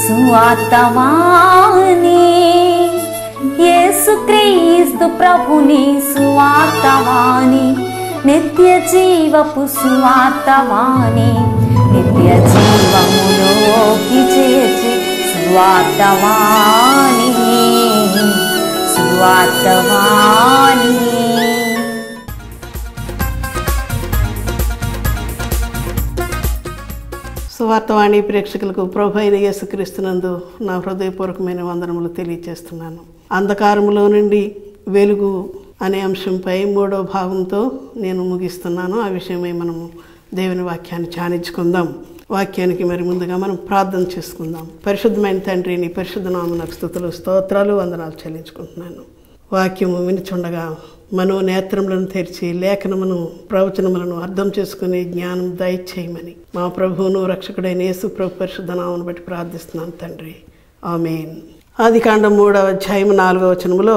సువార్తవాణి యేసుక్రీస్తు ప్రభుని సువార్తవాణి నిత్య జీవపు సువార్తవాణి నిత్య జీవములోకి చేర్చి సువార్తవాణి సువార్తవాణి. సువార్తవాణి ప్రేక్షకులకు ప్రభు అయిన యేసుక్రీస్తునందు నా హృదయపూర్వకమైన వందనములు తెలియజేస్తున్నాను. అంధకారములో నుండి వెలుగు అనే అంశంపై 3వ భాగంతో నేను ముగిస్తున్నాను. ఆ విషయమై మనము దేవుని వాక్యాన్ని ధ్యానించుకుందాం. వాక్యానికి మరి ముందుగా మనం ప్రార్థన చేసుకుందాం. పరిశుద్ధమైన తండ్రి, నీ పరిశుద్ధ నామమునకు స్తుతులు స్తోత్రాలు వందనాలు చెల్లించుకుంటున్నాను. వాక్యము వినిచుండగా మనోనేత్రములను తెరిచి లేఖనమును ప్రవచనములను అర్థం చేసుకునే జ్ఞానం దయచేయమని మా ప్రభువును రక్షకుడైన యేసు ప్రభు పరిశుద్ధ నామమును బట్టి ప్రార్థిస్తున్నాను తండ్రి, ఆమేన్. ఆదికాండం 3వ అధ్యాయం 4వ వచనములో,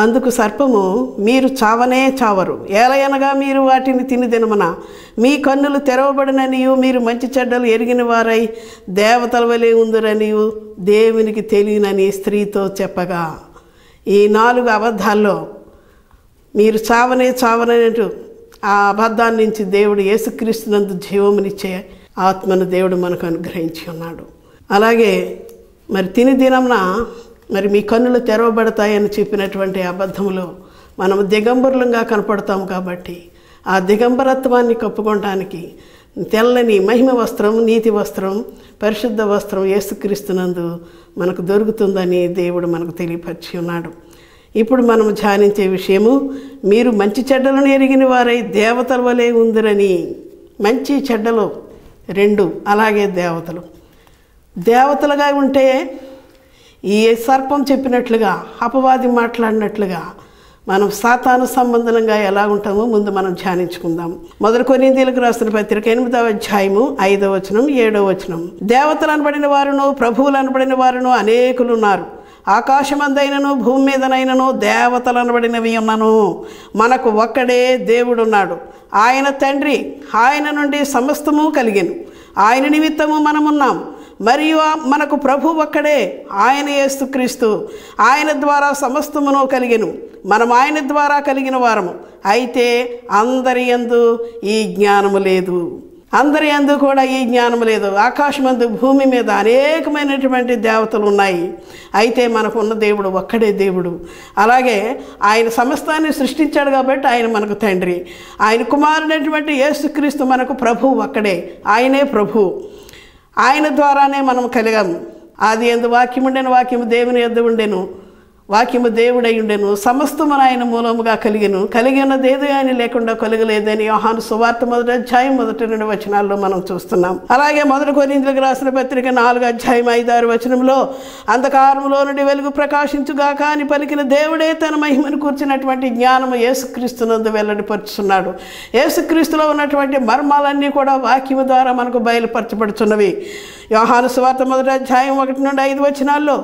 అందుకు సర్పము, మీరు చావనే చావరు, ఏలయనగా మీరు వాటిని తిని దినమున మీ కన్నులు తెరవబడిననియు మీరు మంచి చెడ్డలు ఎరిగిన వారై దేవతల వలె ఉందురనియు దేవునికి తెలియనని స్త్రీతో చెప్పగా, ఈ 4 అబద్ధాల్లో మీరు చావనే చావనట్టు ఆ అబద్ధాన్ని నుంచి దేవుడు యేసుక్రీస్తునందు జీవమునిచ్చే ఆత్మను దేవుడు మనకు అనుగ్రహించి ఉన్నాడు. అలాగే మరి తిని దినమున మరి మీ కన్నులు తెరవబడతాయని చెప్పినటువంటి అబద్ధములో మనము దిగంబరులంగా కనపడతాం. కాబట్టి ఆ దిగంబరత్వాన్ని కప్పుకోవటానికి తెల్లని మహిమ వస్త్రం, నీతి వస్త్రం, పరిశుద్ధ వస్త్రం యేసుక్రీస్తునందు మనకు దొరుకుతుందని దేవుడు మనకు తెలియపరిచి ఉన్నాడు. ఇప్పుడు మనము ధ్యానించే విషయము, మీరు మంచి చెడ్డలను ఎరిగిన వారై దేవతల వలె ఉందిరని. మంచి చెడ్డలు 2, అలాగే దేవతలుగా ఉంటే ఈ సర్పం చెప్పినట్లుగా, అపవాది మాట్లాడినట్లుగా మనం సాతాను సంబంధంగా ఎలా ఉంటామో ముందు మనం ధ్యానించుకుందాం. 1 కొరింథీయులకు రాసిన పత్రిక 8వ అధ్యాయము 5వ వచనం 7వ వచనం, దేవతలు అనబడిన వారును ప్రభువులు అనబడిన వారును అనేకులు ఉన్నారు. ఆకాశమందైనను భూమి మీదనైనను దేవతలు అనబడినవి ఉన్నను. మనకు ఒక్కడే దేవుడున్నాడు, ఆయన తండ్రి. ఆయన నుండి సమస్తము కలిగెను, ఆయన నిమిత్తము మనమున్నాం. మరియు మనకు ప్రభు ఒక్కడే, ఆయన యేసుక్రీస్తు. ఆయన ద్వారా సమస్తమును కలిగెను, మనం ఆయన ద్వారా కలిగిన వారము. అయితే అందరి యందు ఈ జ్ఞానము లేదు. అందరి యందు కూడా ఈ జ్ఞానము లేదు. ఆకాశమందు భూమి మీద అనేకమైనటువంటి దేవతలు ఉన్నాయి. అయితే మనకున్న దేవుడు ఒక్కడే దేవుడు. అలాగే ఆయన సమస్తాన్ని సృష్టించాడు కాబట్టి ఆయన మనకు తండ్రి. ఆయన కుమారుడైనటువంటి యేసుక్రీస్తు మనకు ప్రభు ఒక్కడే, ఆయనే ప్రభు. ఆయన ద్వారానే మనం కలిగాము. ఆది యందు వాక్యం ఉండెను, వాక్యము దేవుని యొద్ద ఉండెను, వాక్యము దేవుడై ఉండెను, సమస్తమును ఆయన మూలముగా కలిగెను, కలిగినదేది ఆయన లేకుండా కలగలేదని యోహాను సువార్త 1వ అధ్యాయం 1-2 వచనాల్లో మనం చూస్తున్నాం. అలాగే 1 కొరింథీయులకు రాసిన పత్రిక 4వ అధ్యాయం 5-6 వచనంలో, అంధకారములో నుండి వెలుగు ప్రకాశించుగాక అని పలికిన దేవుడే తన మహిమను కూర్చున్నటువంటి జ్ఞానము యేసుక్రీస్తునందు వెల్లడిపరుచున్నాడు. యేసుక్రీస్తులో ఉన్నటువంటి మర్మాలన్నీ కూడా వాక్యము ద్వారా మనకు బయలుపరచబడుచున్నవి. యోహాను సువార్త 1వ అధ్యాయం 1-5 వచనాల్లో,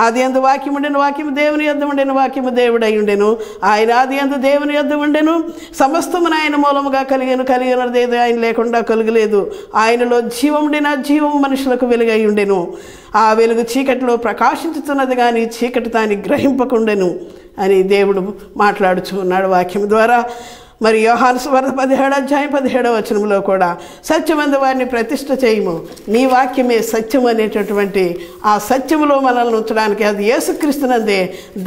ఆది యందు వాక్యం ఉండెను, వాక్యము దేవుని యొద్ద ఉండెను, వాక్యము దేవుడై ఉండెను, ఆయన ఆది యందు దేవుని యొద్ద ఉండెను, సమస్తమును ఆయన మూలముగా కలిగెను, కలిగినదేదో ఆయన లేకుండా కలుగలేదు. ఆయనలో జీవముండిన జీవము మనుషులకు వెలుగై ఉండెను. ఆ వెలుగు చీకటిలో ప్రకాశించుతున్నది కానీ చీకటి దాన్ని గ్రహింపకుండెను అని దేవుడు మాట్లాడుచు ఉన్నాడు వాక్యం ద్వారా. మరి యోహాను సువార్త 17వ అధ్యాయం 17వ వచనంలో కూడా, సత్యమందు వారిని ప్రతిష్ఠ చేయము, నీ వాక్యమే సత్యం అనేటటువంటి ఆ సత్యములో మనల్ని ఉంచడానికి అది యేసుక్రీస్తునందే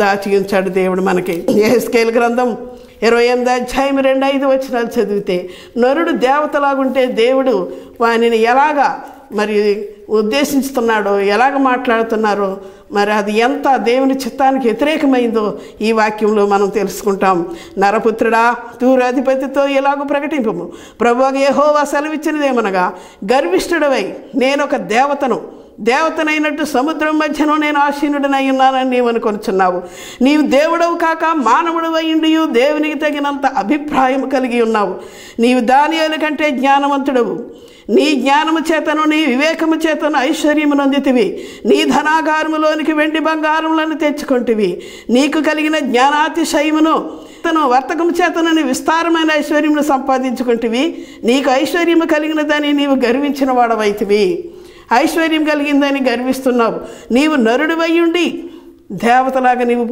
దాచి ఉంచాడు దేవుడు మనకి. యెహెజ్కేలు గ్రంథం 28వ అధ్యాయం 2-5 వచనాలు చదివితే, నరుడు దేవతలాగుంటే దేవుడు వానిని ఎలాగా మరి ఉద్దేశిస్తున్నాడో, ఎలాగ మాట్లాడుతున్నారో, మరి అది ఎంత దేవుని చిత్తానికి వ్యతిరేకమైందో ఈ వాక్యంలో మనం తెలుసుకుంటాం. నరపుత్రుడా, తూరు అధిపతితో ఇలాగ ప్రకటింపము, ప్రభువైన యెహోవా సెలవిచ్చినదేమనగా, గర్విష్ఠుడవై నేనొక దేవతనైనట్టు సముద్రం మధ్యలో నేను ఆసీనుడనై ఉన్నానని నీవు అనుకొనుచున్నావు. నీవు దేవుడవు కాక మానవుడు అయ్యుండియు దేవునికి తగినంత అభిప్రాయం కలిగి ఉన్నావు. నీవు దానియేలు కంటే జ్ఞానవంతుడవు. నీ జ్ఞానము చేతను నీ వివేకము చేతను ఐశ్వర్యము నొందితివి. నీ ధనాగారములోనికి వెండి బంగారములను తెచ్చుకొంటివి. నీకు కలిగిన జ్ఞానాతిశయమును తను వర్తకము చేతను నీ విస్తారమైన ఐశ్వర్యమును సంపాదించుకుంటివి. నీకు ఐశ్వర్యము కలిగినదని నీవు గర్వించిన వాడవైతివి. ఐశ్వర్యం కలిగిందని గర్విస్తున్నావు. నీవు నరుడివై ఉండి దేవతలాగా నీవు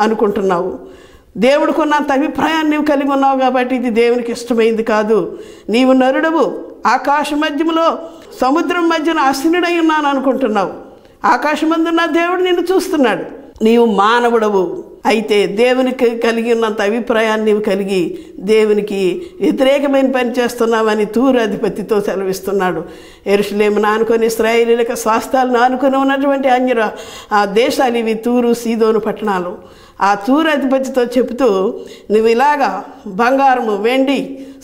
అనుకుంటున్నావు. దేవుడికున్నంత అభిప్రాయాన్ని నీవు కలిగి ఉన్నావు కాబట్టి ఇది దేవునికి ఇష్టమైంది కాదు. నీవు నరుడవు, ఆకాశ మధ్యములో సముద్రం మధ్యన అసీనుడై ఉన్నాను అనుకుంటున్నావు. ఆకాశమందున్న దేవుడు నిన్ను చూస్తున్నాడు. నీవు మానవుడవు, అయితే దేవునికి కలిగి ఉన్నంత అభిప్రాయాన్ని నీవు కలిగి దేవునికి వ్యతిరేకమైన పని చేస్తున్నావని తూరు అధిపతితో సెలవిస్తున్నాడు. యెరూషలేమును ఆనుకొని ఇశ్రాయేలీయులకు స్వాస్థ్యాలను ఆనుకొని ఉన్నటువంటి ఆ దేశాలు ఇవి తూరు సీదోను పట్టణాలు. ఆ తూరు అధిపతితో చెబుతూ, నువ్వు ఇలాగా బంగారము వెండి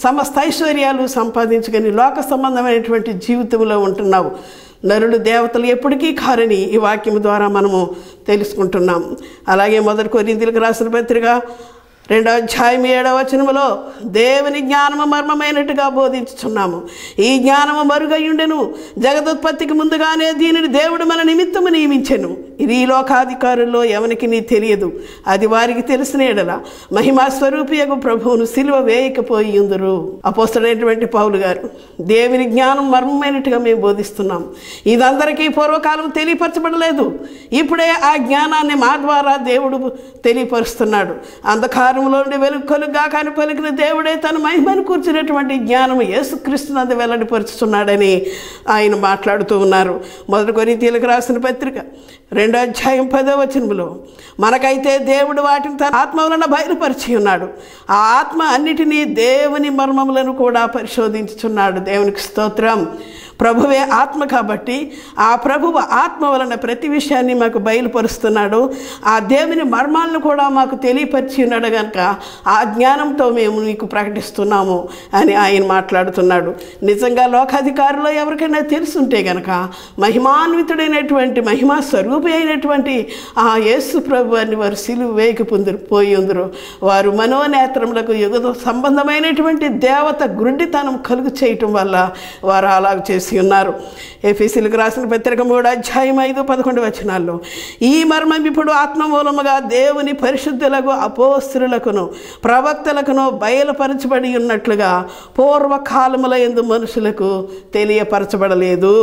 సమస్త ఐశ్వర్యాలు సంపాదించుకొని లోక సంబంధమైనటువంటి జీవితంలో ఉంటున్నావు. నరులు దేవతలు ఎప్పటికీ కారని ఈ వాక్యం ద్వారా మనము తెలుసుకుంటున్నాం. అలాగే మొదటి కొరింథీయులకు రాసిన పత్రిక 2వ అధ్యాయం 7వ వచనములో దేవుని జ్ఞానము మర్మమైనట్టుగా బోధించుచున్నాము. ఈ జ్ఞానము మరుగయుండెను, జగదుత్పత్తికి ముందుగానే దీనిని దేవుడు మన నిమిత్తము నియమించెను. ఇది ఈ లోకాధికారుల్లో ఎవరికి నీ తెలియదు. అది వారికి తెలిసిన ఎడల మహిమా స్వరూపియగు ప్రభువును సిలువ వేయకపోయి ఉందురు. అపోస్తలుడైనటువంటి పౌలు గారు, దేవుని జ్ఞానం మర్మమైనట్టుగా మేము బోధిస్తున్నాం. ఇదందరికీ పూర్వకాలం తెలియపరచబడలేదు. ఇప్పుడే ఆ జ్ఞానాన్ని మా ద్వారా దేవుడు తెలియపరుస్తున్నాడు. అంధకారంలో నుండి వెలుగు కలుగ్గా కాని పలికిన దేవుడే తన మహిమను కూర్చున్నటువంటి జ్ఞానము యేసుక్రీస్తునందు వెల్లడిపరుచుతున్నాడని ఆయన మాట్లాడుతూ ఉన్నారు. మొదటి కొరింథీయులకు రాసిన పత్రిక 2వ అధ్యాయం 10వ వచనములో, మనకైతే దేవుడు వాటిని తన ఆత్మ వలన బయలుపరిచి ఉన్నాడు. ఆ ఆత్మ అన్నిటినీ దేవుని మర్మములను కూడా పరిశోధించుచున్నాడు. దేవునికి స్తోత్రం. ప్రభువే ఆత్మ కాబట్టి ఆ ప్రభువు ఆత్మ వలన ప్రతి విషయాన్ని మాకు బయలుపరుస్తున్నాడు. ఆ దేవుని మర్మాలను కూడా మాకు తెలియపరిచి ఉన్నాడు కనుక ఆ జ్ఞానంతో మేము మీకు ప్రకటిస్తున్నాము అని ఆయన మాట్లాడుతున్నాడు. నిజంగా లోకాధికారులు ఎవరికైనా తెలుసుంటే కనుక మహిమాన్వితుడైనటువంటి మహిమా స్వరూపి అయినటువంటి ఆ యేసు ప్రభు అని వారు సిలువ వేయక పోయి ఉందరు. వారు మనోనేత్రములకు యుగ సంబంధమైనటువంటి దేవత గురుడితనం కలుగు చేయటం వల్ల వారు అలాగ చేసి ఉన్నారు. ఎఫెసీయులకు రాసిన పత్రిక 3వ అధ్యాయం 5-11 వచనాల్లో, ఈ మర్మం ఇప్పుడు ఆత్మమూలముగా దేవుని పరిశుద్ధులకు అపోస్తలులకును ప్రవక్తలకును బయలుపరచబడి ఉన్నట్లుగా పూర్వకాలముల యందు మనుషులకు తెలియపరచబడలేదు.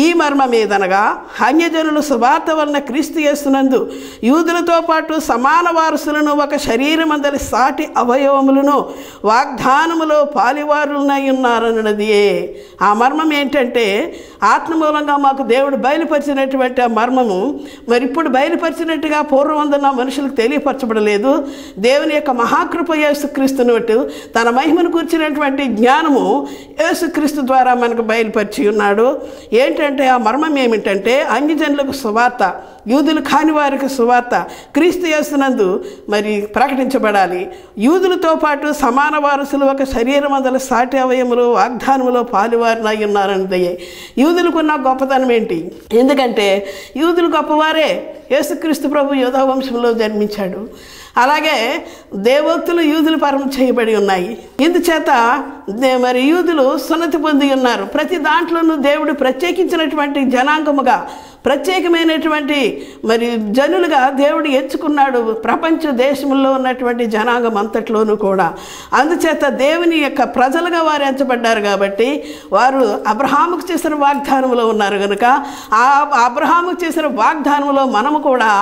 ఈ మర్మమేదనగా అన్యజనులు సువార్త వలన క్రీస్తు యేసునందు యూదులతో పాటు సమాన వారసులను ఒక శరీరమందలి సాటి అవయవములను వాగ్దానములో పాలివారులనై ఉన్నారన్నదియే. ఆ మర్మం ఏంటంటే ఆత్మమూలంగా మాకు దేవుడు బయలుపరిచినటువంటి ఆ మర్మము మరి ఇప్పుడు బయలుపరిచినట్టుగా పూర్వమందున్న మనుషులకు తెలియపరచబడలేదు. దేవుని యొక్క మహాకృప యేసుక్రీస్తును బట్టి తన మహిమను కూర్చున్నటువంటి జ్ఞానము యేసుక్రీస్తు ద్వారా మనకు బయలుపరిచి ఉన్నాడు. ఏంటంటే ఆ మర్మం ఏమిటంటే అన్యజనులకు సువార్త, యూదులు కాని వారికి సువార్త క్రీస్తు యేసునందు మరి ప్రకటించబడాలి. యూదులతో పాటు సమాన వారసులు ఒక శరీరమందల సాటి అవయములు వాగ్దానములో పాలువారినై ఉన్నారన్నదే. యూదులకున్న గొప్పతనం ఏంటి? ఎందుకంటే యూదులు గొప్పవారే. యేసుక్రీస్తు ప్రభు యోధా వంశంలో జన్మించాడు. అలాగే దేవోక్తులు యూదులు పరం చేయబడి ఉన్నాయి. ఇందుచేత మరి యూదులు సున్నతి పొంది ఉన్నారు. ప్రతి దాంట్లోనూ దేవుడు ప్రత్యేకించినటువంటి జనాంగముగా ప్రత్యేకమైనటువంటి మరి జనులుగా దేవుడు ఎంచుకున్నాడు ప్రపంచ దేశంలో ఉన్నటువంటి జనాంగం అంతట్లోనూ కూడా. అందుచేత దేవుని యొక్క ప్రజలుగా వారు ఎంచబడ్డారు కాబట్టి వారు అబ్రహాముకు చేసిన వాగ్దానంలో ఉన్నారు కనుక ఆ అబ్రహాముకు చేసిన వాగ్దానంలో మనము కూడా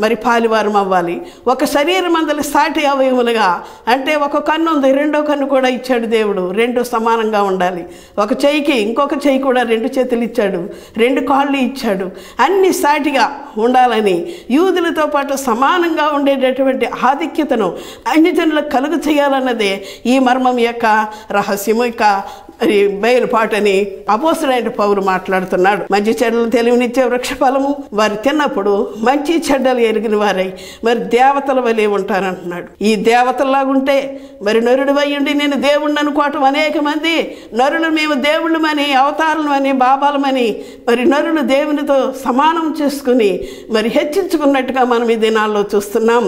మరి పాలివారం అవ్వాలి. ఒక శరీరం అందరి సాటి అవయములుగా, అంటే ఒక కన్ను ఉంది, రెండో కన్ను కూడా ఇచ్చాడు దేవుడు, రెండు సమానంగా ఉండాలి. ఒక చెయ్యికి ఇంకొక చెయ్యి కూడా 2 చేతులు ఇచ్చాడు, 2 కాళ్ళు ఇచ్చాడు. అన్ని సాటిగా ఉండాలని యూదులతో పాటు సమానంగా ఉండేటటువంటి ఆధిక్యతను అన్యజనులకు కలుగు చేయాలన్నదే ఈ మర్మం యొక్క రహస్యము యొక్క మరి బయలుపాటని అపోస్తలుడైన పౌలు మాట్లాడుతున్నాడు. మంచి చెడ్డలు తెలివినిచ్చే వృక్షఫలము వారు తిన్నప్పుడు మంచి చెడ్డలు ఎరిగిన వారై మరి దేవతల వలె ఉంటారంటున్నాడు. ఈ దేవతల్లాగుంటే మరి నరుడివై ఉండి నేను దేవుణ్ణి అనుకోవటం అనేక మంది నరులు మేము దేవుళ్ళమని అవతారమని బాబాలమని మరి నరులు దేవునితో సమానం చేసుకుని మరి హెచ్చించుకున్నట్టుగా మనం ఈ దినాల్లో చూస్తున్నాం.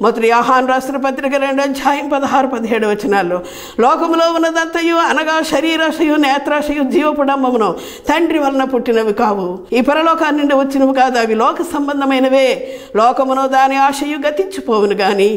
మొదటి యోహాను రాసిన పత్రిక 2వ అధ్యాయం 16-17 వచనాల్లో, లోకములో ఉన్నదంతయు అనగా శరీరం శరీరాశయు నేత్రాశయు జీవపుడంబమును తండ్రి వలన పుట్టినవి కావు, ఈ పరలోకాన్ని నుండి వచ్చినవి కాదు, అవి లోక సంబంధమైనవే. లోకమును దాని ఆశయు గతించిపోవును గాని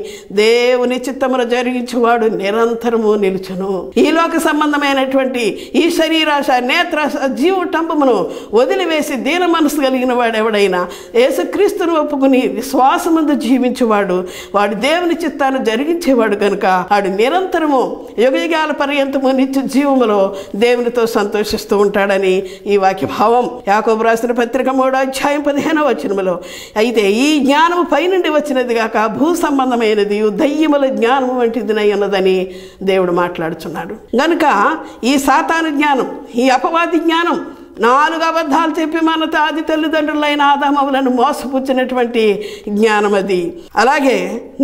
దేవుని చిత్తమును జరిగించువాడు నిరంతరము నిలుచును. ఈ లోక సంబంధమైనటువంటి ఈ శరీరాశ నేత్రాశ జీవటంబమును వదిలివేసి దీన మనసు కలిగిన వాడు ఎవడైనా యేసుక్రీస్తును ఒప్పుకుని విశ్వాసమందు జీవించేవాడు వాడు దేవుని చిత్తాన్ని జరిగించేవాడు కనుక వాడు నిరంతరము యుగయుగాల పర్యంతము నిత్య జీవములో దేవునితో సంతోషిస్తూ ఉంటాడని ఈ వాక్య భావం. యాకోబు రాసిన పత్రిక 3వ అధ్యాయం 15వ వచనములో అయితే ఈ జ్ఞానము పైనుండి వచ్చినది గాక భూ సంబంధమైనది దయ్యముల జ్ఞానము వంటిదినై ఉన్నదని దేవుడు మాట్లాడుచున్నాడు. గనుక ఈ సాతాను జ్ఞానం, ఈ అపవాది జ్ఞానం 4 అబద్ధాలు చెప్పి మన ఆది తల్లిదండ్రులైన ఆదామవులను మోసపుచ్చినటువంటి జ్ఞానం అది. అలాగే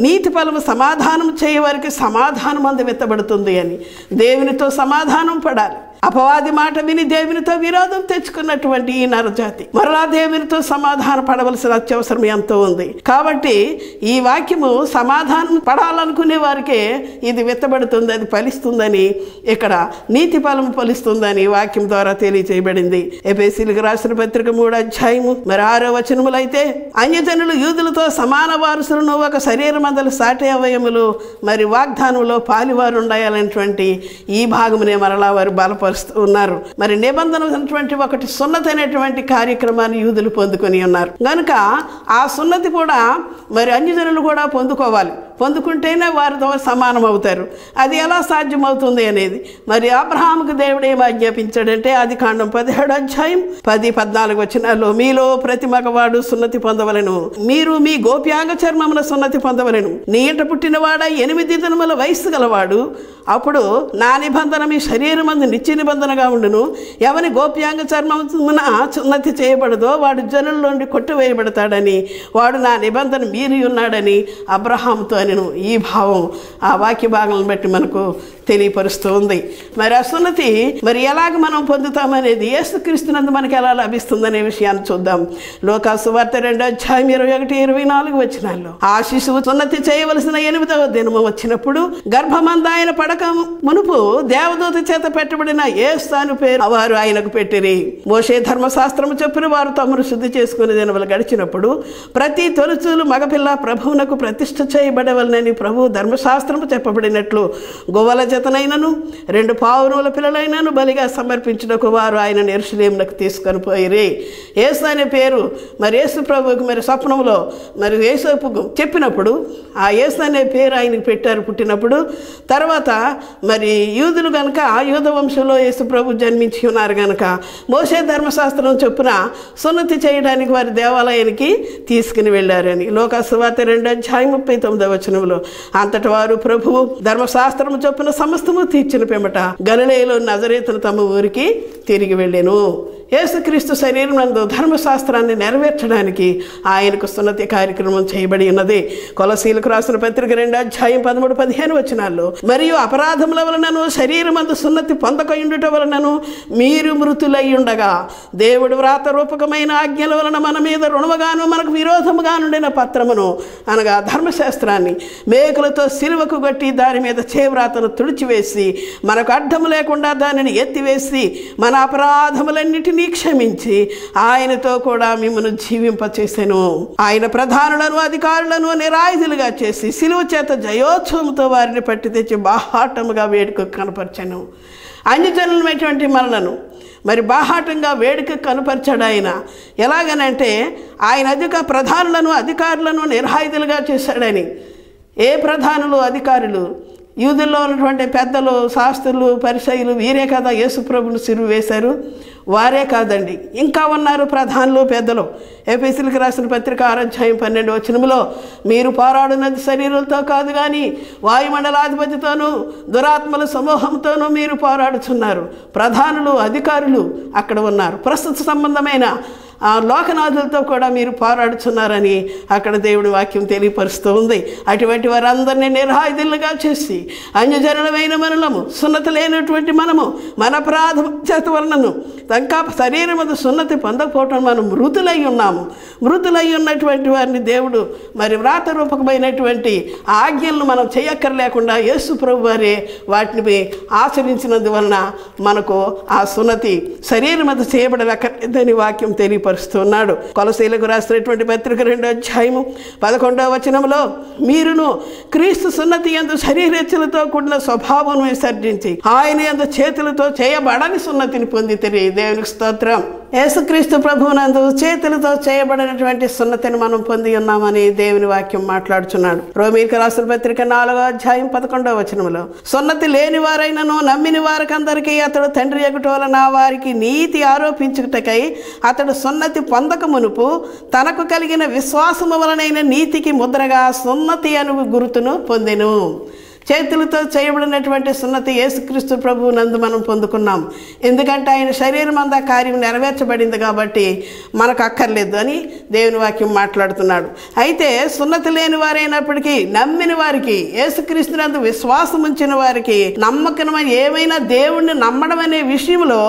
నీతి ఫలము సమాధానం చేయవారికి సమాధానం అందు విత్తబడుతుంది అని దేవునితో సమాధానం పడాలి. అపవాది మాట విని దేవునితో విరోధం తెచ్చుకున్నటువంటి ఈ నరజాతి మరలా దేవునితో సమాధాన పడవలసిన అత్యవసరం ఎంతో ఉంది. కాబట్టి ఈ వాక్యము సమాధానం పడాలనుకునే వారికే ఇది విత్తబడుతుంది, అది ఫలిస్తుందని, ఇక్కడ నీతి ఫలం ఫలిస్తుందని వాక్యం ద్వారా తెలియజేయబడింది. ఎఫెసీయులకు రాసిన పత్రిక 3వ అధ్యాయము 6వ వచనములు అయితే అన్యజనులు యూదులతో సమాన వారసులను ఒక శరీరమందల సాటి అవయములు మరి వాగ్దానంలో పాలివారు ఉండాలనేటువంటి ఈ భాగమునే మరలా వారు బలపరుస్తారు ఉన్నారు. మరి నిబంధన అనేటువంటి ఒకటి సున్నతి అనేటువంటి కార్యక్రమాన్ని యూదులు పొందుకొని ఉన్నారు కనుక ఆ సున్నతి కూడా మరి అన్యజనులు కూడా పొందుకోవాలి. పొందుకుంటేనే వారితో సమానం అవుతారు. అది ఎలా సాధ్యమవుతుంది అనేది మరి అబ్రహాముకు దేవుడు ఏం ఆజ్ఞాపించాడంటే ఆదికాండం 17వ అధ్యాయం 10-14 వచనాల్లో మీలో ప్రతి మగవాడు సున్నతి పొందవలెను, మీరు మీ గోప్యాంగ చర్మమున సున్నతి పొందవలెను, నీ ఇంట పుట్టినవాడ 8 దినముల వయస్సు గలవాడు అప్పుడు నా నిబంధన మీ శరీరమందు నిత్య నిబంధనగా ఉండును. ఎవని గోప్యాంగ చర్మమున సున్నతి చేయబడదో వాడు జనుల నుండి కొట్టివేయబడతాడని వాడు నా నిబంధన మీరి ఉన్నాడని అబ్రహాముతో అనెను. ఈ భావం ఆ వాక్య భాగాలను బట్టి మనకు తెలియపరుస్తూ ఉంది. మరి ఆ సున్నతి మరి ఎలాగ మనం పొందుతామనేది యేసుక్రీస్తునందు మనకి ఎలా లభిస్తుందనే విషయాన్ని చూద్దాం. లోకా సువార్త 2వ అధ్యాయం 21-24 వచనాల్లో ఆ శిశువు సున్నతి చేయవలసిన 8వ దినము వచ్చినప్పుడు గర్భమందాయన పడక మునుపు దేవదూత చేత పెట్టబడిన యేసు అను పేరు వారు ఆయనకు పెట్టిరి. మోషే ధర్మశాస్త్రము చెప్పిన వారు తమను శుద్ధి చేసుకునే దినములు గడిచినప్పుడు ప్రతి తొలుచూలు మగపిల్ల ప్రభువునకు ప్రతిష్ఠ చేయబడవలనని ప్రభు ధర్మశాస్త్రము చెప్పబడినట్లు గోవల జతనైనను 2 పావురముల పిల్లలైనను బలిగా సమర్పించుటకు వారు ఆయన యెరూషలేమునకు తీసుకొని పోయిరి. యేసు అనే పేరు మరి యేసు ప్రభువుకు మరి స్వప్నంలో మరి యేసుకు చెప్పినప్పుడు ఆ యేసు అనే పేరు ఆయనకు పెట్టారు పుట్టినప్పుడు. తర్వాత మరి యూదులు కనుక యూద వంశంలో యేసు ప్రభు జన్మించి ఉన్నారు కనుక మోషే ధర్మశాస్త్రం చొప్పున సున్నతి చేయడానికి వారి దేవాలయానికి తీసుకుని వెళ్ళారని లోకా సువార్త 2వ అధ్యాయం 39వ వచనంలో అంతటి వారు ప్రభువు ధర్మశాస్త్రము చొప్పున సమస్తము తీర్చిన పిమ్మట గలిలయలో నజరేతును తమ ఊరికి తిరిగి వెళ్ళెను. యేసుక్రీస్తు శరీరం నందు ధర్మశాస్త్రాన్ని నెరవేర్చడానికి ఆయనకు సున్నతి కార్యక్రమం చేయబడి ఉన్నది. కొలసీలకు రాసిన పత్రిక 2వ అధ్యాయం 13-15 వచనాల్లో మరియు అపరాధముల వలనను శరీరమందు సున్నతి పొందకయుండుట వలనను మీరు మృతులై ఉండగా దేవుడు వ్రాత రూపకమైన ఆజ్ఞల వలన మన మీద రుణముగాను మనకు విరోధముగా నుండిన పత్రమును అనగా ధర్మశాస్త్రాన్ని మేకులతో సిలువకు గట్టి దాని మీద చేవ్రాతను తుడిచివేసి మనకు అడ్డము లేకుండా దానిని ఎత్తివేసి మన అపరాధములన్నిటినీ క్షమించి ఆయనతో కూడా మిమ్మల్ని జీవింపచేసెను. ఆయన ప్రధానులను అధికారులను నిరాయుధులుగా చేసి సిలువ చేత జయోత్సవంతో వారిని పట్టి తెచ్చి బాహాటముగా వేడుక కనపరచెను. అన్యజనులమైనటువంటి మనలను మరి బాహాటంగా వేడుక కనపరిచాడు ఆయన. ఎలాగనంటే ఆయన ప్రధానులను అధికారులను నిరాయుధులుగా చేశాడని. ఏ ప్రధానులు అధికారులు? యూదుల్లో ఉన్నటువంటి పెద్దలు, శాస్త్రులు, పరిసయ్యులు వీరే కదా యేసుప్రభుని సిలువ వేశారు. వారే కాదండి, ఇంకా ఉన్నారు ప్రధానులు, పెద్దలు. ఎఫెసీయులకు రాసిన పత్రిక 6వ అధ్యాయం 12వ వచనములో మీరు పోరాడున్నది శరీరులతో కాదు కానీ వాయుమండలాధిపతితోనూ దురాత్మల సమూహంతోనూ మీరు పోరాడుతున్నారు. ప్రధానులు, అధికారులు అక్కడ ఉన్నారు. ప్రస్తుత సంబంధమైన ఆ లోకనాథులతో కూడా మీరు పోరాడుతున్నారని అక్కడ దేవుడి వాక్యం తెలియపరుస్తూ ఉంది. అటువంటి వారందరినీ నిరాయుధులుగా చేసి అన్యజనులమైన మనము, సున్నతి లేనటువంటి మనము, మన అపరాధ చేత వలనను ఇంకా శరీరం మీద సున్నతి పొందకపోవటం మనం మృతులై ఉన్నాము. మృతులై ఉన్నటువంటి వారిని దేవుడు మరి వ్రాత రూపకమైనటువంటి ఆజ్ఞలను మనం చేయక్కర్లేకుండా యేసు ప్రభు వారే వాటిని ఆచరించినందువలన మనకు ఆ సున్నతి శరీరం మీద చేయబడలేదని వాక్యం తెలియపరుస్తున్నాడు. కొలసీలకు రాసినటువంటి పత్రిక 2వ అధ్యాయము 11వ వచనంలో మీరును క్రీస్తు సున్నతి యందు శరీరేచ్ఛలతో కూడిన స్వభావం విసర్జించి ఆయన యందు చేతులతో చేయబడని సున్నతిని పొందితిరి. దేవునికి స్తోత్రం. యేసుక్రీస్తు ప్రభువునందు చేతులతో చేయబడినటువంటి సున్నతిని మనం పొంది ఉన్నామని దేవుని వాక్యం మాట్లాడుచున్నాడు. రోమీయులకు రాసిన పత్రిక 4వ అధ్యాయం 11వ వచనంలో సున్నతి లేని వారైనను నమ్మిన వారికందరికీ అతడు తండ్రి ఎగుట వలన వారికి నీతి ఆరోపించుటకై అతడు సున్నతి పొందక మునుపు తనకు కలిగిన విశ్వాసము వలనైన నీతికి ముద్రగా సున్నతి అను గుర్తును పొందెను. చేతులతో చేయబడినటువంటి సున్నతి యేసుక్రీస్తు ప్రభువు నందు మనం పొందుకున్నాం. ఎందుకంటే ఆయన శరీరం అంతా కార్యం నెరవేర్చబడింది కాబట్టి మనకు అక్కర్లేదు అని దేవుని వాక్యం మాట్లాడుతున్నాడు. అయితే సున్నతి లేని వారైనప్పటికీ నమ్మిన వారికి, యేసుక్రీస్తు నందు విశ్వాసం ఉంచిన వారికి నమ్మకమైన ఏమైనా దేవుణ్ణి నమ్మడం అనే విషయంలో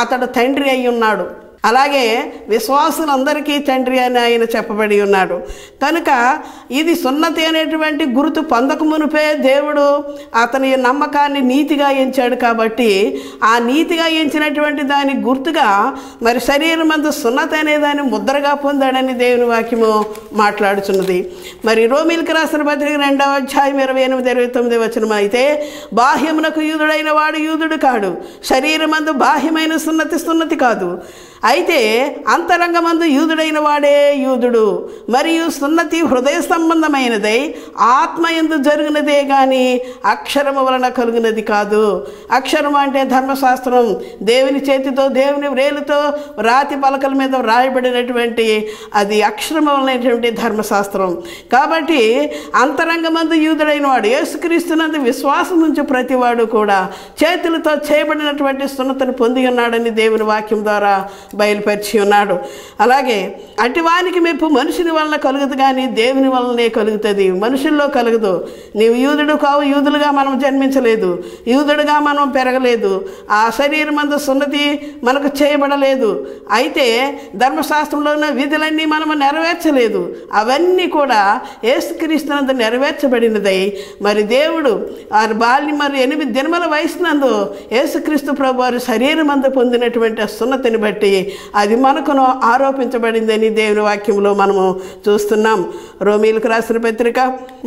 అతడు తండ్రి అయి ఉన్నాడు. అలాగే విశ్వాసులందరికీ తండ్రి అని ఆయన చెప్పబడి ఉన్నాడు. కనుక ఇది సున్నతి అనేటువంటి గుర్తు పొందక మునిపే దేవుడు అతని నమ్మకాన్ని నీతిగా ఎంచాడు. కాబట్టి ఆ నీతిగా ఎంచినటువంటి దాని గుర్తుగా మరి శరీరం అందు సున్నతి అనే దాన్ని ముద్రగా పొందాడని దేవుని వాక్యము మాట్లాడుచున్నది. మరి రోమీయులకు రాసిన పత్రిక 2వ అధ్యాయం 28-29 వచనం అయితే బాహ్యమునకు యూదుడైన వాడు యూదుడు కాడు, శరీరమందు బాహ్యమైన సున్నతి కాదు, అయితే అంతరంగమందు యూదుడైన వాడే యూదుడు. మరియు సున్నతి హృదయ సంబంధమైనదై ఆత్మయందు జరిగినదే గాని అక్షరము వలన కలుగునది కాదు. అక్షరం అంటే ధర్మశాస్త్రం, దేవుని చేతితో దేవుని వ్రేలుతో రాతి పలకల మీద వ్రాయబడినటువంటి అది అక్షరము వలనటువంటి ధర్మశాస్త్రం. కాబట్టి అంతరంగమందు యూదుడైన వాడు, యేసుక్రీస్తునందు విశ్వాసం నుంచి ప్రతివాడు కూడా చేతులతో చేయబడినటువంటి సున్నతిని పొంది ఉన్నాడని దేవుని వాక్యం ద్వారా బయలుపరిచి ఉన్నాడు. అలాగే అటివానికి మెప్పు మనుషుని వలన కలుగుతుంది కానీ దేవుని వలనే కలుగుతుంది, మనుషుల్లో కలుగుదు. నీవు యూదుడు కావు, యూదులుగా మనం జన్మించలేదు, యూదుడుగా మనం పెరగలేదు, ఆ శరీరం అందు సున్నతి మనకు చేయబడలేదు. అయితే ధర్మశాస్త్రంలో ఉన్న విధులన్నీ మనము నెరవేర్చలేదు. అవన్నీ కూడా యేసుక్రీస్తునందు నెరవేర్చబడినదై మరి దేవుడు ఆ బాల్యం మరి 8 దినముల వయసునందు యేసుక్రీస్తు ప్రభు వారు శరీరం అందు పొందినటువంటి సున్నతిని బట్టి అది మనకును ఆరోపించబడిందని దేవుని వాక్యంలో మనము చూస్తున్నాం. రోమీయులకు రాసిన పత్రిక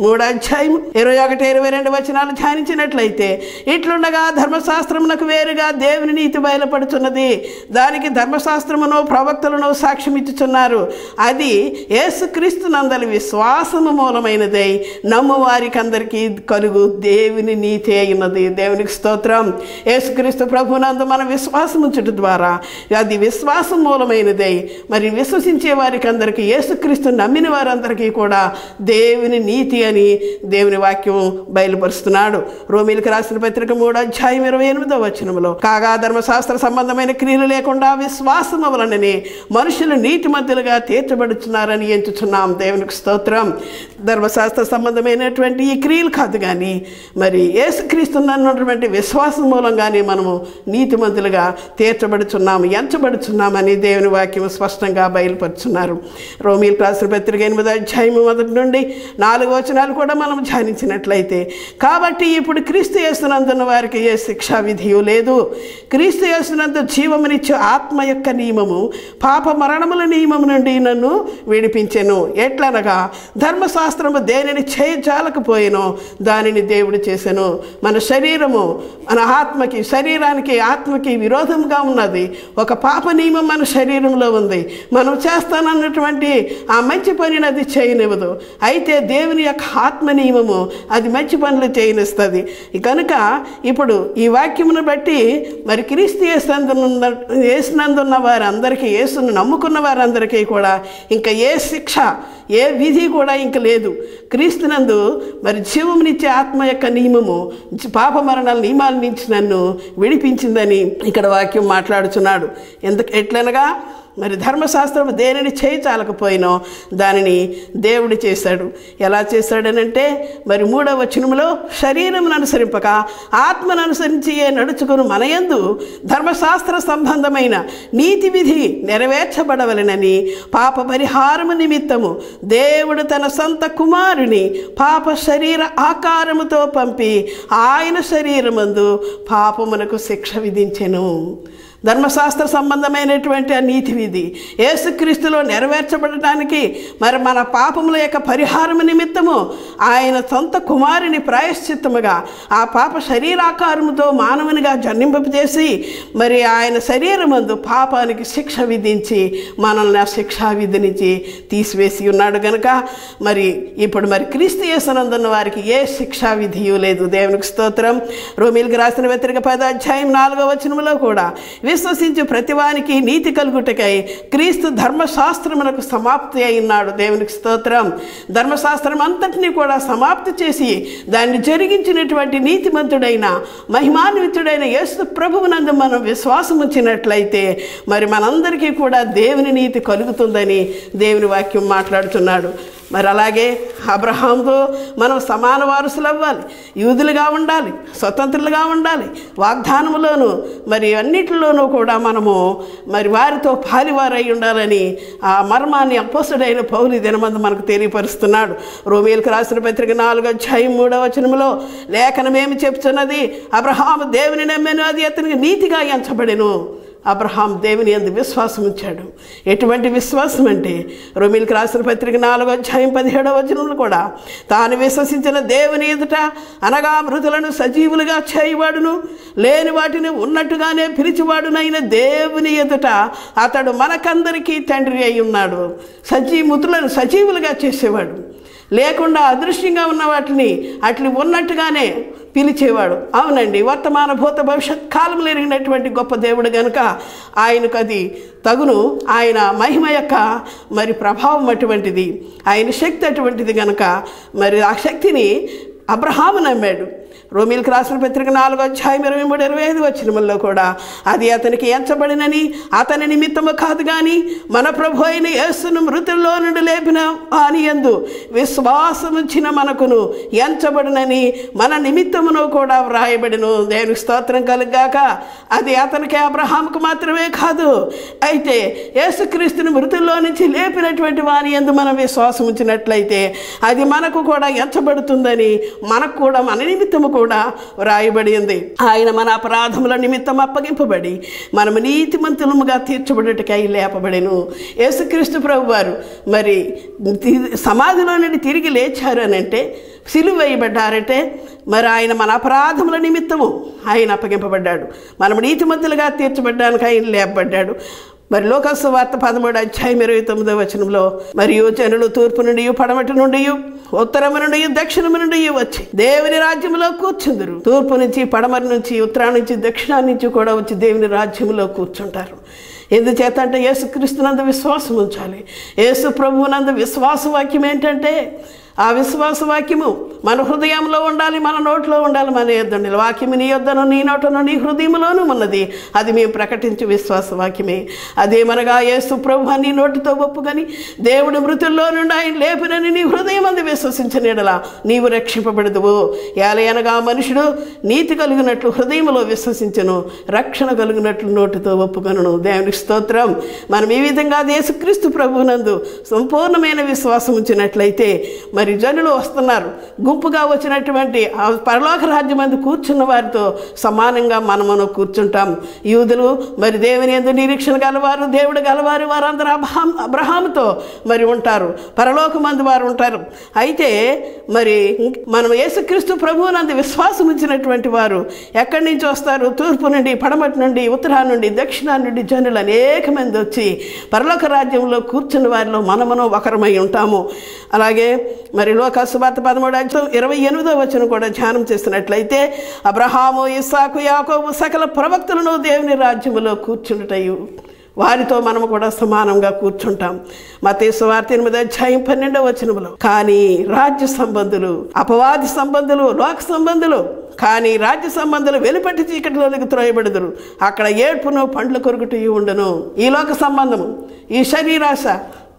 3వ అధ్యాయం 21-22 వచనాలు ధ్యానించినట్లయితే ఇట్లుండగా ధర్మశాస్త్రమునకు వేరుగా దేవుని నీతి బయలుపడుతున్నది, దానికి ధర్మశాస్త్రమును ప్రవక్తలను సాక్ష్యం ఇచ్చుచున్నారు. అది యేసుక్రీస్తు నందలి విశ్వాసము మూలమైనదై నమ్ము వారికి అందరికీ కలుగు దేవుని నీతి అయినది. దేవునికి స్తోత్రం. యేసుక్రీస్తు ప్రభునందు మన విశ్వాసం ఉంచడం ద్వారా అది విశ్వాసం మూలమైనదై మరి విశ్వసించే వారికి అందరికీ, యేసుక్రీస్తు నమ్మిన వారందరికీ కూడా దేవుని నీతి అని దేవుని వాక్యం బయలుపరుస్తున్నాడు. రోమీయులకు రాసిన పత్రిక 3వ అధ్యాయం 28వ వచనంలో కాగా ధర్మశాస్త్ర సంబంధమైన క్రియలు లేకుండా విశ్వాసము వలననే మనుషులు నీతిమంతులుగా తీర్చబడుతున్నారని ఎంచుచున్నాం. దేవునికి స్తోత్రం. ధర్మశాస్త్ర సంబంధమైనటువంటి ఈ క్రియలు కాదు కానీ మరి యేసుక్రీస్తు అన్నటువంటి విశ్వాసం మూలంగానే మనము నీతిమంతులుగా తీర్చబడుచున్నాము, ఎంచబడుచున్నామని దేవుని వాక్యం స్పష్టంగా బయలుపరుచున్నారు. రోమీయులకు రాసిన పత్రిక 8వ అధ్యాయం 1 నుండి 4 వచనాలు కూడా మనం ధ్యానించినట్లయితే కాబట్టి ఇప్పుడు క్రీస్తు యేసునందున్న వారికి ఏ శిక్షా విధియు లేదు. క్రీస్తు యేసునందు జీవమునిచ్చు ఆత్మ యొక్క నియమము పాప మరణముల నియమము నుండి నన్ను విడిపించెను. ఎట్లనగా ధర్మశాస్త్రము దేనిని చేయజాలకపోయినో దానిని దేవుడు చేసెను. మన శరీరము మన ఆత్మకి, శరీరానికి ఆత్మకి విరోధంగా ఉన్నది. ఒక పాప నియమం మన శరీరంలో ఉంది. మనం చేస్తానన్నటువంటి ఆ మంచి పనిని అది చేయనివ్వదు. అయితే దేవుని యొక్క ఆత్మ నియమము అది మంచి పనులు చేయనిస్తుంది. కనుక ఇప్పుడు ఈ వాక్యమును బట్టి మరి క్రీస్తు యేసునందున్న వారందరికీ, యేసును నమ్ముకున్న వారందరికీ కూడా ఇంకా ఏ శిక్ష, ఏ విధి కూడా ఇంక లేదు. క్రీస్తునందు మరి జీవమునిచ్చే ఆత్మ యొక్క నియమము పాప మరణాల నియమాల నుంచి నన్ను విడిపించిందని ఇక్కడ వాక్యం మాట్లాడుచున్నాడు. ఎట్లనగా మరి ధర్మశాస్త్రం దేనిని చేయించాలకపోయినో దానిని దేవుడు చేశాడు. ఎలా చేశాడనంటే మరి 3వ వచనంలో శరీరమును అనుసరింపక ఆత్మను అనుసరించి నడుచుకుని మనయందు ధర్మశాస్త్ర సంబంధమైన నీతి విధి నెరవేర్చబడవలెనని పాప పరిహారము నిమిత్తము దేవుడు తన సొంత కుమారుని పాప శరీర ఆకారముతో పంపి ఆయన శరీరమందు పాపమునకు శిక్ష విధించెను. ధర్మశాస్త్ర సంబంధమైనటువంటి ఆ నీతి విధి యేసుక్రీస్తులో నెరవేర్చబడటానికి మరి మన పాపముల యొక్క పరిహారం నిమిత్తము ఆయన సొంత కుమారుని ప్రాయశ్చిత్తముగా ఆ పాప శరీరాకారముతో మానవునిగా జన్మింపజేసి మరి ఆయన శరీరమందు పాపానికి శిక్ష విధించి మనల్ని ఆ శిక్షా విధి నుంచి తీసివేసి ఉన్నాడు గనుక మరి ఇప్పుడు మరి క్రీస్తు యేసునందున్న వారికి ఏ శిక్షా విధియు లేదు. దేవునికి స్తోత్రం. రోమీయులకు రాసిన పత్రిక 10వ అధ్యాయం 4వ వచనములో కూడా విశ్వసించు ప్రతివానికి నీతి కలుగుటకై క్రీస్తు ధర్మశాస్త్రమునకు సమాప్తి అయినాడు. దేవునికి స్తోత్రం. ధర్మశాస్త్రం అంతటినీ కూడా సమాప్తి చేసి దాన్ని జరిగించినటువంటి నీతిమంతుడైన మహిమాన్వితుడైన యేసు ప్రభువునందు మనం విశ్వాసం ఉంచినట్లయితే మరి మనందరికీ కూడా దేవుని నీతి కలుగుతుందని దేవుని వాక్యం మాట్లాడుతున్నాడు. మరి అలాగే అబ్రహాముతో మనం సమాన వారసులు అవ్వాలి, యూదులుగా ఉండాలి, స్వతంత్రులుగా ఉండాలి, వాగ్దానములోను మరి అన్నిటిలోనూ కూడా మనము మరి వారితో పాలివారై ఉండాలని ఆ మర్మాన్ని అపోస్తుడైన పౌలు దినమందు మనకు తెలియపరుస్తున్నాడు. రోమీయులకు రాసిన పత్రిక 4వ అధ్యాయం 3వ వచనములో లేఖనమేమి చెప్తున్నది? అబ్రహాము దేవుని నమ్మెను, అది అతనికి నీతిగా ఎంచబడెను. అబ్రహాం దేవుని యందు విశ్వాసం ఉంచాడు. ఎటువంటి విశ్వాసం అంటే రోమీయులకు రాసిన పత్రిక 4వ అధ్యాయం 17వ వచనంలో కూడా తాను విశ్వసించిన దేవుని ఎదుట అనగా మృతులను సజీవులుగా చేయవాడును లేని వాటిని ఉన్నట్టుగానే పిలిచివాడునైన దేవుని ఎదుట అతడు మనకందరికీ తండ్రి అయి ఉన్నాడు. మృతులను సజీవులుగా చేసేవాడు, లేకుండా అదృశ్యంగా ఉన్న వాటిని అట్లా ఉన్నట్టుగానే పిలిచేవాడు. అవునండి, వర్తమాన భూత భవిష్యత్ కాలంలో ఎరిగినటువంటి గొప్ప దేవుడు కనుక ఆయనకు అది తగును. ఆయన మహిమ యొక్క మరి ప్రభావం అటువంటిది, ఆయన శక్తి అటువంటిది కనుక మరి ఆ శక్తిని అబ్రహాము నమ్మాడు. రోమీయులకు రాసిన పత్రిక 4వ అధ్యాయం 23-25 వచనముల్లో కూడా అది అతనికి ఎంచబడినని అతని నిమిత్తము కాదు కానీ మన ప్రభు అయిన యేసును మృతుల్లో నుండి లేపిన వాని యందు విశ్వాసముంచిన మనకును ఎంచబడినని మన నిమిత్తమును కూడా వ్రాయబడిను. దేవునికి స్తోత్రం కలుగాక. అది అతనికి అబ్రహాముకు మాత్రమే కాదు, అయితే యేసుక్రీస్తుని మృతుల్లో నుంచి లేపినటువంటి వాని యందు మనం విశ్వాసం ఉంచినట్లయితే అది మనకు కూడా ఎంచబడుతుందని మనకు కూడా మన నిమిత్తము కూడా వ్రాయబడింది. ఆయన మన అపరాధముల నిమిత్తం అప్పగింపబడి మనము నీతిమంతులముగా తీర్చబడుటకై లేపబడెను. యేసుక్రీస్తు ప్రభు వారు మరి సమాధిలో నుండి తిరిగి లేచారు అని అంటే, సిలువ వేయబడ్డారంటే మరి ఆయన మన అపరాధముల నిమిత్తము ఆయన అప్పగింపబడ్డాడు. మనము నీతిమంతులుగా తీర్చబడ్డానికి ఆయన లేపబడ్డాడు. మరి లోకాసు సువార్త 13వ అధ్యాయం 29వ వచనంలో మరియు జనులు తూర్పు నుండి పడమటి నుండి ఉత్తరము నుండి దక్షిణము నుండి వచ్చి దేవుని రాజ్యంలో కూర్చుందరు. తూర్పు నుంచి పడమటి నుంచి ఉత్తరాన్ని నుంచి దక్షిణాన్ని నుంచి కూడా వచ్చి దేవుని రాజ్యంలో కూర్చుంటారు. ఎందుచేత అంటే యేసుక్రీస్తునందు విశ్వాసం ఉంచాలి. యేసు ప్రభువునందు విశ్వాస వాక్యం ఏంటంటే ఆ విశ్వాస వాక్యము మన హృదయంలో ఉండాలి, మన నోట్లో ఉండాలి, మన యొద్ద ఉండాలి. వాక్యము నీ యొద్దను నీ నోటను నీ హృదయంలోనూ ఉన్నది, అది మేము ప్రకటించే విశ్వాస వాక్యమే. అదేమనగా యేసు ప్రభు నీ నోటితో ఒప్పుకొని దేవుడు మృతుల్లో నుండి ఆయన లేపినని నీ హృదయం అందు విశ్వసించిన యెడల నీవు రక్షింపబడదువు. ఏలయనగా మనుషుడు నీతి కలిగినట్లు హృదయంలో విశ్వసించను, రక్షణ కలిగినట్లు నోటితో ఒప్పుకొనును. దేవునికి స్తోత్రం. మనం ఈ విధంగా యేసుక్రీస్తు ప్రభువునందు సంపూర్ణమైన విశ్వాసం ఉంచినట్లయితే మరి జనులు వస్తున్నారు, గుంపుగా వచ్చినటువంటి ఆ పరలోక రాజ్యం అందు కూర్చున్న వారితో సమానంగా మనము కూర్చుంటాం. యూదులు మరి దేవుని యందు నిరీక్షణ గలవారు, దేవుడు గలవారు, వారందరూ అబ్రహాముతో మరి ఉంటారు, పరలోకమందు వారు ఉంటారు. అయితే మరి మనం యేసుక్రీస్తు ప్రభువునందు విశ్వాసం ఉంచినటువంటి వారు ఎక్కడి నుంచి వస్తారు? తూర్పు నుండి పడమటి నుండి ఉత్తరాన్ని నుండి దక్షిణాన్ని నుండి జనులు అనేక మంది వచ్చి పరలోక రాజ్యంలో కూర్చున్న వారిలో మనమును ఒకరమై ఉంటాము. అలాగే మరి లోకాసు సువార్త 13వ అధ్యాయం 28వ వచనం కూడా ధ్యానం చేస్తున్నట్లయితే అబ్రహాము, ఇస్సాకు, యాకోబు సకల ప్రవక్తలను దేవుని రాజ్యములో కూర్చుంటయు వారితో మనము కూడా సమానంగా కూర్చుంటాం. మత్తయి సువార్త 8:12 కానీ రాజ్య సంబంధులు, అపవాది సంబంధులు, లోక సంబంధులు, కానీ రాజ్య సంబంధులు వెలుపటి చీకటిలోనికి త్రోయబెడుదురు, అక్కడ ఏడ్పును పండ్ల కొరుకుట ఉండును. ఈ లోక సంబంధము, ఈ శరీరాశ,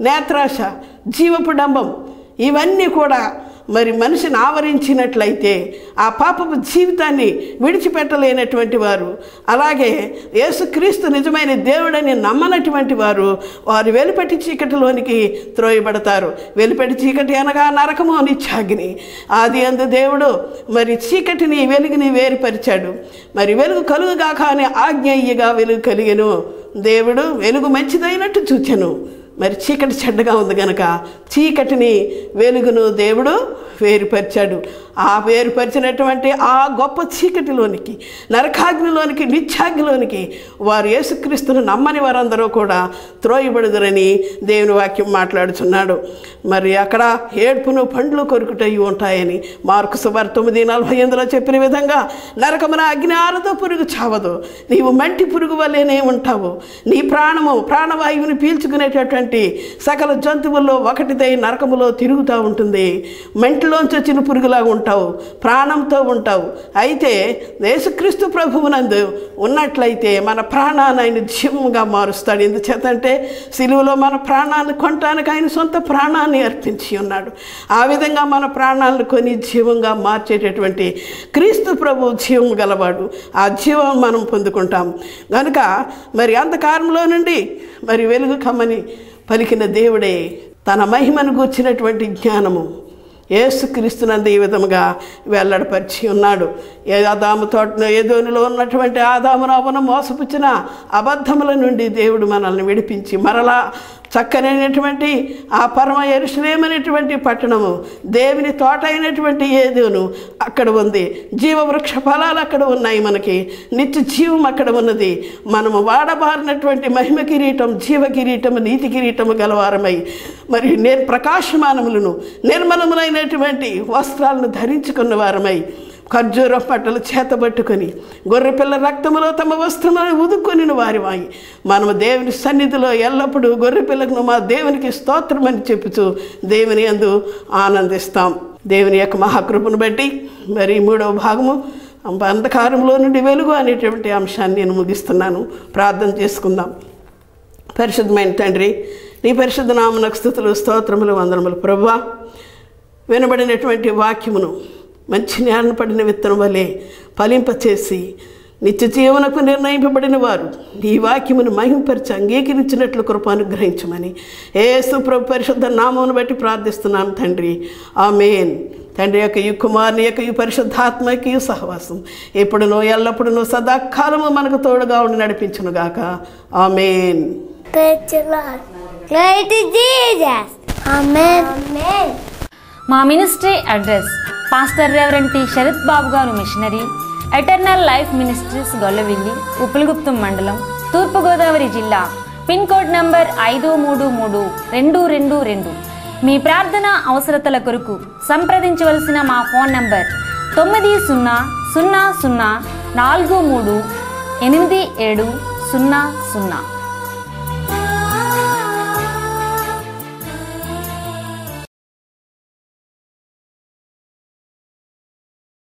నేత్రాశ, జీవపు డంబం, ఇవన్నీ కూడా మరి మనిషిని ఆవరించినట్లయితే ఆ పాపపు జీవితాన్ని విడిచిపెట్టలేనటువంటి వారు, అలాగే యేసుక్రీస్తు నిజమైన దేవుడని నమ్మనటువంటి వారు వెలుపటి చీకటిలోనికి త్రోయబడతారు. వెలుపటి చీకటి అనగా నరకము, నిత్యాగ్ని. ఆది అందు దేవుడు మరి చీకటిని వెలుగుని వేరుపరిచాడు. మరి వెలుగు కలుగుగాక అని ఆజ్ఞ ఇయ్యగా వెలుగు కలిగెను. దేవుడు వెలుగు మంచిదైనట్టు చూచెను, మరి చీకటి చెడ్డగా ఉంది కనుక చీకటిని వెలుగును దేవుడు వేరుపరిచాడు. ఆ వేరుపరిచినటువంటి ఆ గొప్ప చీకటిలోనికి, నరకాగ్నిలోనికి, నిత్యాగ్నిలోనికి వారు యేసుక్రీస్తును నమ్మని వారందరూ కూడా త్రోయబడుదురని దేవుని వాక్యం మాట్లాడుతున్నాడు. మరి అక్కడ ఏడ్పును పండ్లు కొరుకుటయి ఉంటాయని మార్కు సువార్త 9:48 చెప్పిన విధంగా నరకమున అగ్ని ఆరదో పురుగు చావదు, నీవు మంటి పురుగు వల్లేనే ఉంటావు. నీ ప్రాణవాయువుని పీల్చుకునేటటువంటి సకల జంతువుల్లో ఒకటిదై నరకములో తిరుగుతూ ఉంటుంది. మంటిలోంచి వచ్చిన పురుగులాగా ఉంటావు, ప్రాణంతో ఉంటావు. అయితే యేసుక్రీస్తు ప్రభువునందు ఉన్నట్లయితే మన ప్రాణాన్ని ఆయన జీవముగా మారుస్తాడు. ఎందుచేతంటే సిలువలో మన ప్రాణాలను కొనటానికి ఆయన సొంత ప్రాణాన్ని అర్పించి ఉన్నాడు. ఆ విధంగా మన ప్రాణాలను కొని జీవంగా మార్చేటటువంటి క్రీస్తు ప్రభు జీవం గలవాడు. ఆ జీవం మనం పొందుకుంటాం కనుక మరి అంధకారంలో నుండి మరి వెలుగు కమ్మని పలికిన దేవుడే తన మహిమను గూర్చినటువంటి జ్ఞానము యేసుక్రీస్తునందు ఈ విధముగా వెల్లడిపరిచి ఉన్నాడు. ఆదాము తోటను ఏదోనిలో ఉన్నటువంటి ఆదాము నవ్వును మోసపుచ్చిన అబద్ధముల నుండి దేవుడు మనల్ని విడిపించి మరలా చక్కనైనటువంటి ఆ పరమ యెరూషలేము అనేటువంటి పట్టణము, దేవుని తోట అయినటువంటి ఏదోను అక్కడ ఉంది. జీవవృక్ష ఫలాలు అక్కడ ఉన్నాయి, మనకి నిత్య జీవం అక్కడ ఉన్నది. మనము వాడబారినటువంటి మహిమ కిరీటం, జీవ కిరీటము, నీతి కిరీటము గలవారమై మరి ప్రకాశమానములను నిర్మలములైనటువంటి వస్త్రాలను ధరించుకున్న వారమై ఖర్జూర పట్టలు చేతబట్టుకొని గొర్రెపిల్ల రక్తములో తమ వస్త్రములను ఉదుక్కొని వారివాయి మనము దేవుని సన్నిధిలో ఎల్లప్పుడూ గొర్రెపిల్లకు మా దేవునికి స్తోత్రమని చెప్పుతూ దేవుని యందు ఆనందిస్తాం. దేవుని యొక్క మహాకృపను బట్టి మరి 3వ భాగము అంధకారంలో నుండి వెలుగు అనేటువంటి అంశాన్ని నేను ముగిస్తున్నాను. ప్రార్థన చేసుకుందాం. పరిశుద్ధమైన తండ్రి, నీ పరిశుద్ధ నామమునకు స్తుతులు, స్తోత్రములు, వందనములు. ప్రభువా, వినబడినటువంటి వాక్యమును మంచి జ్ఞానం పడిన విత్తనం వలె ఫలింపచేసి నిత్య జీవనకు నిర్ణయింపబడిన వారు నీ వాక్యమును మహింపరిచి అంగీకరించినట్లు కృప అనుగ్రహించమని యేసు ప్రభు పరిశుద్ధ నామమును బట్టి ప్రార్థిస్తున్నాను తండ్రి. ఆమేన్. తండ్రి యొక్క ఈ కుమారుని యొక్క ఈ పరిశుద్ధాత్మకి సహవాసం ఎప్పుడునో ఎల్లప్పుడునో సదాకాలము మనకు తోడుగా ఉండి నడిపించునుగాక. ఆమేన్. మా ministry address pastor reverend T Sarath Babu garu missionary, eternal life ministries, Gollavilli, Uppalaguptam మండలం, తూర్పుగోదావరి జిల్లా. Pin code number 533222. మీ ప్రార్థన అవసరతల కొరకు సంప్రదించవలసిన మా ఫోన్ నంబర్ 9000438700.